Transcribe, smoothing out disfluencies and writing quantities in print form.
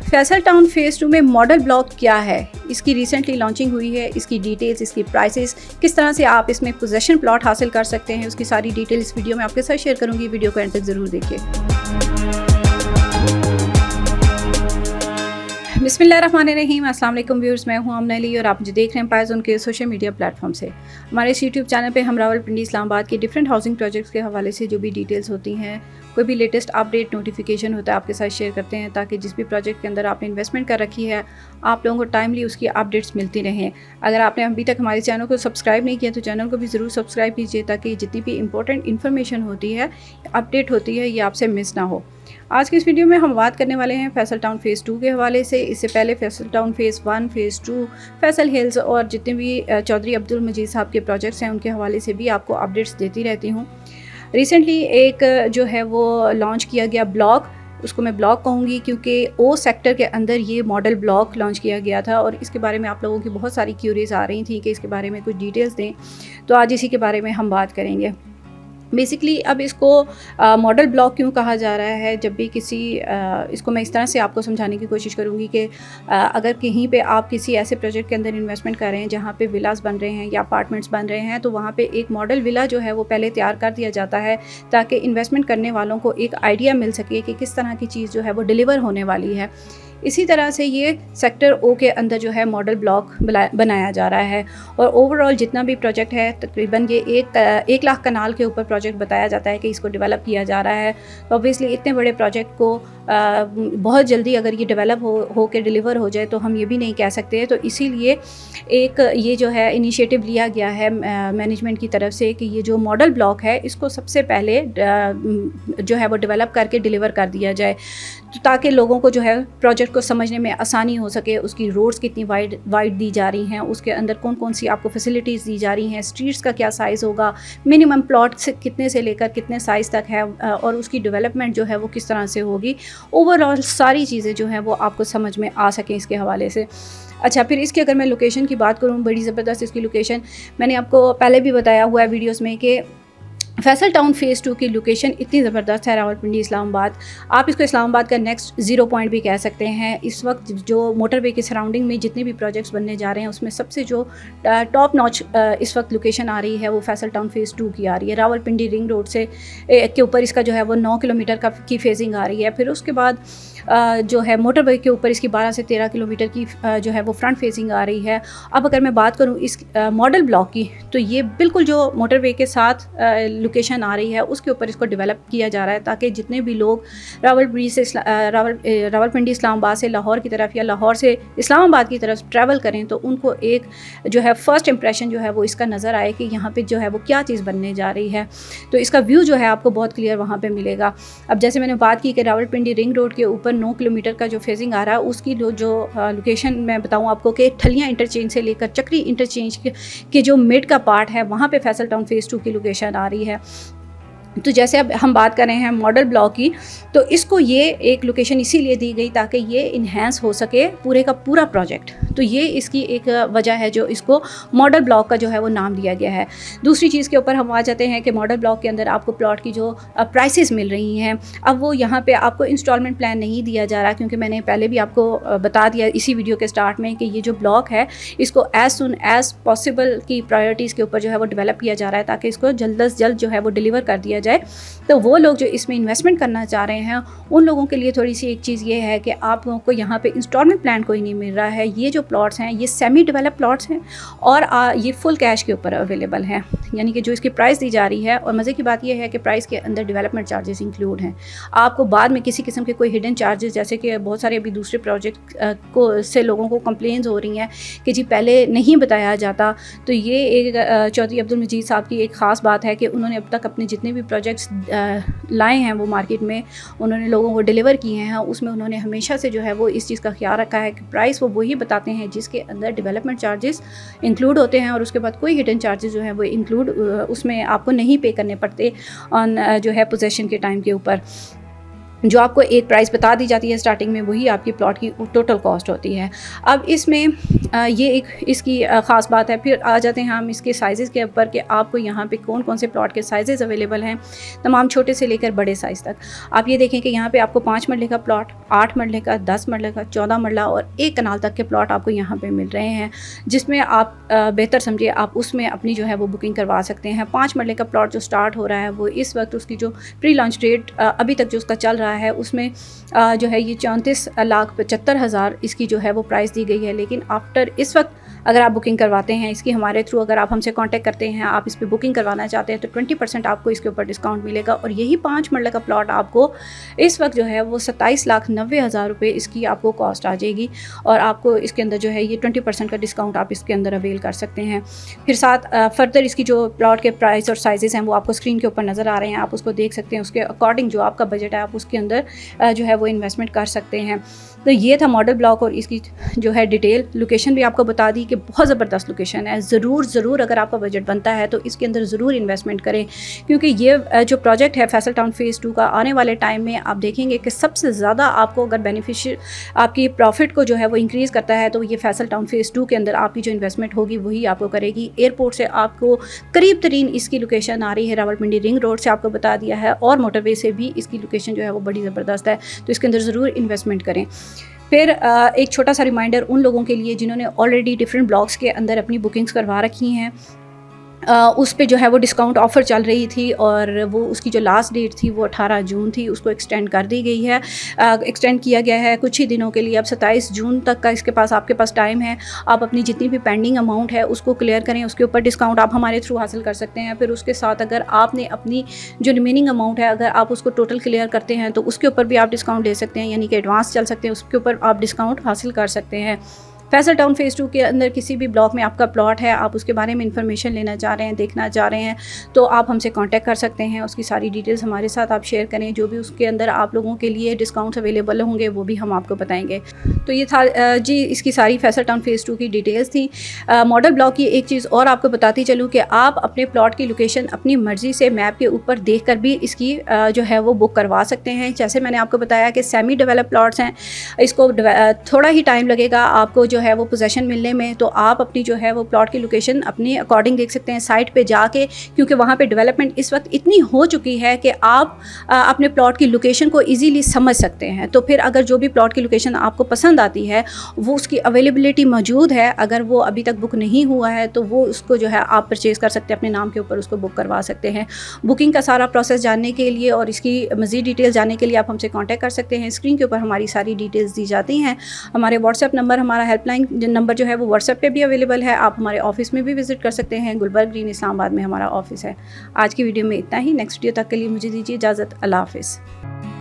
Faisal town phase 2 में model block क्या है, इसकी रिसेंटली लॉन्चिंग हुई है, इसकी डिटेल्स, इसकी प्राइसेस, किस तरह से आप इसमें पोजेसन प्लॉट हासिल कर सकते हैं, उसकी सारी डिटेल इस वीडियो में आपके साथ शेयर करूंगी। वीडियो को एंड तक ज़रूर देखिए। बिस्मिल्लाहिर्रहमानिर्रहीम। अस्सलाम वालेकुम व्यूअर्स, मैं हूं आमना अली और आप मुझे देख रहे हैं पायज़ोन के सोशल मीडिया प्लेटफॉर्म से। हमारे इस यूट्यूब चैनल पे हम रावलपिंडी इस्लामाबाद के डिफरेंट हाउसिंग प्रोजेक्ट्स के हवाले से जो भी डिटेल्स होती हैं, कोई भी लेटेस्ट अपडेट नोटिफिकेशन होता है, आपके साथ शेयर करते हैं ताकि जिस भी प्रोजेक्ट के अंदर आपने इन्वेस्टमेंट कर रखी है आप लोगों को टाइमली उसकी अपडेट्स मिलती रहें। अगर आपने अभी तक हमारे चैनल को सब्सक्राइब नहीं किया तो चैनल को भी ज़रूर सब्सक्राइब कीजिए ताकि जितनी भी इंपॉर्टेंट इन्फॉर्मेशन होती है, अपडेट होती है, ये आपसे मिस ना हो। आज की इस वीडियो में हम बात करने वाले हैं फैसल टाउन फेज़ 2 के हवाले से। इससे पहले Faisal town phase 1, phase 2, Faisal hills और जितने भी चौधरी अब्दुल मजीद साहब के प्रोजेक्ट्स हैं उनके हवाले से भी आपको अपडेट्स देती रहती हूँ। रिसेंटली एक जो है वो लॉन्च किया गया ब्लॉक, उसको मैं ब्लॉक कहूँगी क्योंकि ओ सेक्टर के अंदर ये मॉडल ब्लॉक लॉन्च किया गया था और इसके बारे में आप लोगों की बहुत सारी क्यूरीज आ रही थी कि इसके बारे में कुछ डिटेल्स दें, तो आज इसी के बारे में हम बात करेंगे। बेसिकली अब इसको मॉडल ब्लॉक क्यों कहा जा रहा है, जब भी किसी इसको मैं इस तरह से आपको समझाने की कोशिश करूँगी कि अगर कहीं पे आप किसी ऐसे प्रोजेक्ट के अंदर इन्वेस्टमेंट कर रहे हैं जहाँ पे विलास बन रहे हैं या अपार्टमेंट्स बन रहे हैं, तो वहाँ पे एक मॉडल विला जो है वो पहले तैयार कर दिया जाता है ताकि इन्वेस्टमेंट करने वालों को एक आइडिया मिल सके कि किस तरह की चीज़ जो है वो डिलीवर होने वाली है। इसी तरह से ये सेक्टर ओ के अंदर जो है मॉडल ब्लॉक बनाया जा रहा है और ओवरऑल जितना भी प्रोजेक्ट है तकरीबन ये 1 लाख कनाल के ऊपर प्रोजेक्ट बताया जाता है कि इसको डेवलप किया जा रहा है। तो ऑब्वियसली इतने बड़े प्रोजेक्ट को बहुत जल्दी अगर ये डेवलप हो के डिलीवर हो जाए तो हम ये भी नहीं कह सकते। तो इसीलिए एक ये जो है इनिशिएटिव लिया गया है मैनेजमेंट की तरफ से कि ये जो मॉडल ब्लॉक है इसको सबसे पहले जो है वो डेवलप करके डिलीवर कर दिया जाए, तो ताकि लोगों को जो है प्रोजेक्ट को समझने में आसानी हो सके। उसकी रोड्स कितनी वाइड दी जा रही हैं, उसके अंदर कौन कौन सी आपको फैसिलिटीज़ दी जा रही हैं, स्ट्रीट्स का क्या साइज़ होगा, मिनिमम प्लॉट से कितने से लेकर कितने साइज़ तक है और उसकी डेवलपमेंट जो है वो किस तरह से होगी। ओवरऑल सारी चीज़ें जो हैं वो आपको समझ में आ सकें इसके हवाले से। अच्छा, फिर इसकी अगर मैं लोकेशन की बात करूँ, बड़ी ज़बरदस्त इसकी लोकेशन, मैंने आपको पहले भी बताया हुआ है वीडियोस में कि फैसल टाउन फेज़ 2 की लोकेशन इतनी ज़बरदस्त है रावलपिंडी इस्लामाबाद। आप इसको इस्लामाबाद का नेक्स्ट ज़ीरो पॉइंट भी कह सकते हैं। इस वक्त जो मोटरवे के सराउंडिंग में जितने भी प्रोजेक्ट्स बनने जा रहे हैं उसमें सबसे जो टॉप नॉच इस वक्त लोकेशन आ रही है वो फैसल टाउन फेज़ 2 की आ रही है। रावलपिंडी रिंग रोड से के ऊपर इसका जो है वो 9 किलोमीटर की फेजिंग आ रही है। फिर उसके बाद जो है मोटरवे के ऊपर इसकी 12 से 13 किलोमीटर की जो है वो फ्रंट फेसिंग आ रही है। अब अगर मैं बात करूँ इस मॉडल ब्लॉक की, तो ये बिल्कुल जो मोटरवे के साथ लोकेशन आ रही है उसके ऊपर इसको डेवलप किया जा रहा है ताकि जितने भी लोग रावलपिंडी इस्लामाबाद से लाहौर की तरफ या लाहौर से इस्लामाबाद की तरफ ट्रैवल करें तो उनको एक जो है फ़र्स्ट इंप्रेशन जो है वो इसका नज़र आए कि यहाँ पे जो है वो क्या चीज़ बनने जा रही है। तो इसका व्यू जो है आपको बहुत क्लियर वहाँ पे मिलेगा। अब जैसे मैंने बात की कि रावलपिंडी रिंग रोड के ऊपर 9 किलोमीटर का जो फेजिंग आ रहा है उसकी जो लोकेशन मैं बताऊँ आपको कि ठलियाँ इंटरचेंज से लेकर चक्री इंटरचेंज के जो मिड का पार्ट है वहाँ पे फैसल टाउन फेज़ 2 की लोकेशन आ रही है। तो जैसे अब हम बात कर रहे हैं मॉडल ब्लॉक की, तो इसको ये एक लोकेशन इसीलिए दी गई ताकि ये इन्हेंस हो सके पूरे का पूरा प्रोजेक्ट। तो ये इसकी एक वजह है जो इसको मॉडल ब्लॉक का जो है वो नाम दिया गया है। दूसरी चीज़ के ऊपर हम आ जाते हैं कि मॉडल ब्लॉक के अंदर आपको प्लॉट की जो प्राइसेस मिल रही हैं, अब वो यहाँ पे आपको इंस्टॉलमेंट प्लान नहीं दिया जा रहा, क्योंकि मैंने पहले भी आपको बता दिया इसी वीडियो के स्टार्ट में कि ये जो ब्लॉक है इसको एज़ सुन एज़ पॉसिबल की प्रायोरिटीज़ के ऊपर जो है वो डेवलप किया जा रहा है ताकि इसको जल्द अज जल्द जो है वो डिलीवर कर दिया जाए। तो वो लोग जो इसमें इन्वेस्टमेंट करना चाह रहे हैं उन लोगों के लिए थोड़ी सी एक चीज़ ये है कि आप लोगों को यहाँ पे इंस्टॉलमेंट प्लान कोई नहीं मिल रहा है। ये जो प्लॉट्स हैं ये सेमी डेवलप प्लॉट्स हैं और ये फुल कैश के ऊपर अवेलेबल हैं, यानी कि जो इसकी प्राइस दी जा रही है। और मज़े की बात यह है कि प्राइस के अंदर डेवलपमेंट चार्जेस इंक्लूड हैं। आपको बाद में किसी किस्म के कोई हिडन चार्जेस, जैसे कि बहुत सारे अभी दूसरे प्रोजेक्ट को से लोगों को कंप्लेंट्स हो रही हैं कि जी पहले नहीं बताया जाता, तो ये एक चौधरी अब्दुल मजीद साहब की एक ख़ास बात है कि उन्होंने अब तक अपने जितने भी प्रोजेक्ट्स लाए हैं वो मार्केट में उन्होंने लोगों को डिलीवर किए हैं, उसमें उन्होंने हमेशा से जो है वो इस चीज़ का ख्याल रखा है कि प्राइस वो वही बताते हैं जिसके अंदर डेवलपमेंट चार्जेस इंक्लूड होते हैं और उसके बाद कोई हिडन चार्जेस जो है वो इंक्लूड उसमें आपको नहीं पे करने पड़ते ऑन जो है पोजेसन के टाइम के ऊपर। जो आपको एक प्राइस बता दी जाती है स्टार्टिंग में, वही आपकी प्लॉट की टोटल कॉस्ट होती है। अब इसमें ये एक इसकी ख़ास बात है। फिर आ जाते हैं हम इसके साइज़ के ऊपर कि आपको यहाँ पे कौन कौन से प्लॉट के साइज़ अवेलेबल हैं, तमाम छोटे से लेकर बड़े साइज़ तक। आप ये देखें कि यहाँ पे आपको 5 मरले का प्लॉट, 8 मरले का, 10 मरले का, 14 मरला और 1 कनाल तक के प्लॉट आपको यहाँ पर मिल रहे हैं, जिसमें आप बेहतर समझिए आप उसमें अपनी जो है वो बुकिंग करवा सकते हैं। 5 मरले का प्लॉट जो स्टार्ट हो रहा है वो इस वक्त उसकी जो प्री लॉन्च डेट अभी तक जो उसका चल रहा है उसमें जो है ये 34,75,000 इसकी जो है वो प्राइस दी गई है। लेकिन आफ्टर इस वक्त अगर आप बुकिंग करवाते हैं इसकी हमारे थ्रू, अगर आप हमसे कांटेक्ट करते हैं, आप इस पे बुकिंग करवाना चाहते हैं, तो 20% आपको इसके ऊपर डिस्काउंट मिलेगा। और यही 5 मरले का प्लॉट आपको इस वक्त जो है वो 27,90,000 रुपये इसकी आपको कॉस्ट आ जाएगी। और आपको इसके अंदर जो है ये 20% का डिस्काउंट आप इसके अंदर अवेल कर सकते हैं। फिर साथ फर्दर इसकी जो प्लॉट के प्राइस और साइजेस हैं वो आपको स्क्रीन के ऊपर नज़र आ रहे हैं, आप उसको देख सकते हैं। उसके अकॉर्डिंग जो आपका बजट है आप उसके अंदर जो है वो इन्वेस्टमेंट कर सकते हैं। तो ये था मॉडल ब्लॉक और इसकी जो है डिटेल। लोकेशन भी आपको बता दी कि बहुत ज़बरदस्त लोकेशन है। ज़रूर अगर आपका बजट बनता है तो इसके अंदर ज़रूर इन्वेस्टमेंट करें, क्योंकि ये जो प्रोजेक्ट है फैसल टाउन फ़ेज़ 2 का, आने वाले टाइम में आप देखेंगे कि सबसे ज़्यादा आपको अगर बेनिफिशियल आपकी प्रॉफिट को जो है वो इंक्रीज़ करता है तो ये फैसल टाउन फ़ेज़ 2 के अंदर आपकी जो इन्वेस्टमेंट होगी वही आपको करेगी। एयरपोर्ट से आपको करीब तरीन इसकी लोकेशन आ रही है, रावलपिंडी रिंग रोड से आपको बता दिया है, और मोटरवे से भी इसकी लोकेशन जो है वो बड़ी ज़बरदस्त है। तो इसके अंदर ज़रूर इन्वेस्टमेंट करें। फिर एक छोटा सा रिमाइंडर उन लोगों के लिए जिन्होंने ऑलरेडी डिफरेंट ब्लॉक्स के अंदर अपनी बुकिंग्स करवा रखी हैं, उस पे जो है वो डिस्काउंट ऑफ़र चल रही थी और वो उसकी जो लास्ट डेट थी वो 18 जून थी, उसको एक्सटेंड कर दी गई है, एक्सटेंड किया गया है कुछ ही दिनों के लिए। अब 27 जून तक का आपके पास टाइम है। आप अपनी जितनी भी पेंडिंग अमाउंट है उसको क्लियर करें, उसके ऊपर डिस्काउंट आप हमारे थ्रू हासिल कर सकते हैं। फिर उसके साथ अगर आपने अपनी जो रिमेनिंग अमाउंट है अगर आप उसको टोटल क्लियर करते हैं तो उसके ऊपर भी आप डिस्काउंट ले सकते हैं, यानी कि एडवांस चल सकते हैं, उसके ऊपर आप डिस्काउंट हासिल कर सकते हैं। फैसल टाउन फ़ेज़ 2 के अंदर किसी भी ब्लॉक में आपका प्लॉट है, आप उसके बारे में इंफॉर्मेशन लेना चाह रहे हैं, देखना चाह रहे हैं, तो आप हमसे कांटेक्ट कर सकते हैं। उसकी सारी डिटेल्स हमारे साथ आप शेयर करें, जो भी उसके अंदर आप लोगों के लिए डिस्काउंट्स अवेलेबल होंगे वो भी हम आपको बताएंगे। तो ये था जी इसकी सारी फैसल टाउन फ़ेज़ 2 की डिटेल्स थी। मॉडल ब्लॉक की एक चीज़ और आपको बताती चलूँ कि आप अपने प्लॉट की लोकेशन अपनी मर्ज़ी से मैप के ऊपर देख कर भी इसकी जो है वो बुक करवा सकते हैं। जैसे मैंने आपको बताया कि सेमी डेवलप प्लॉट्स हैं, इसको थोड़ा ही टाइम लगेगा आपको जो है वो पोजेसन मिलने में, तो आप अपनी जो है वो प्लॉट की लोकेशन अपने अकॉर्डिंग देख सकते हैं साइट पे जाके, क्योंकि वहाँ पे डेवलपमेंट इस वक्त इतनी हो चुकी है कि आप अपने प्लॉट की लोकेशन को इजीली समझ सकते हैं। तो फिर अगर जो भी प्लॉट की लोकेशन आपको पसंद आती है वो उसकी अवेलेबिलिटी मौजूद है, अगर वो अभी तक बुक नहीं हुआ है तो वो उसको जो है आप परचेज़ कर सकते हैं, अपने नाम के ऊपर उसको बुक करवा सकते हैं। बुकिंग का सारा प्रोसेस जानने के लिए और इसकी मज़ीद डिटेल जानने के लिए आप हमसे कॉन्टैक्ट कर सकते हैं। स्क्रीन के ऊपर हमारी सारी डिटेल्स दी जाती हैं। हमारे व्हाट्सएप नंबर, हमारा हेल्पलाइन नंबर जो है वो व्हाट्सएप पे भी अवेलेबल है। आप हमारे ऑफिस में भी विज़िट कर सकते हैं, गुलबर्ग ग्रीन इस्लामाबाद में हमारा ऑफिस है। आज की वीडियो में इतना ही। नेक्स्ट वीडियो तक के लिए मुझे दीजिए इजाज़त। अल्लाह हाफ़िज़।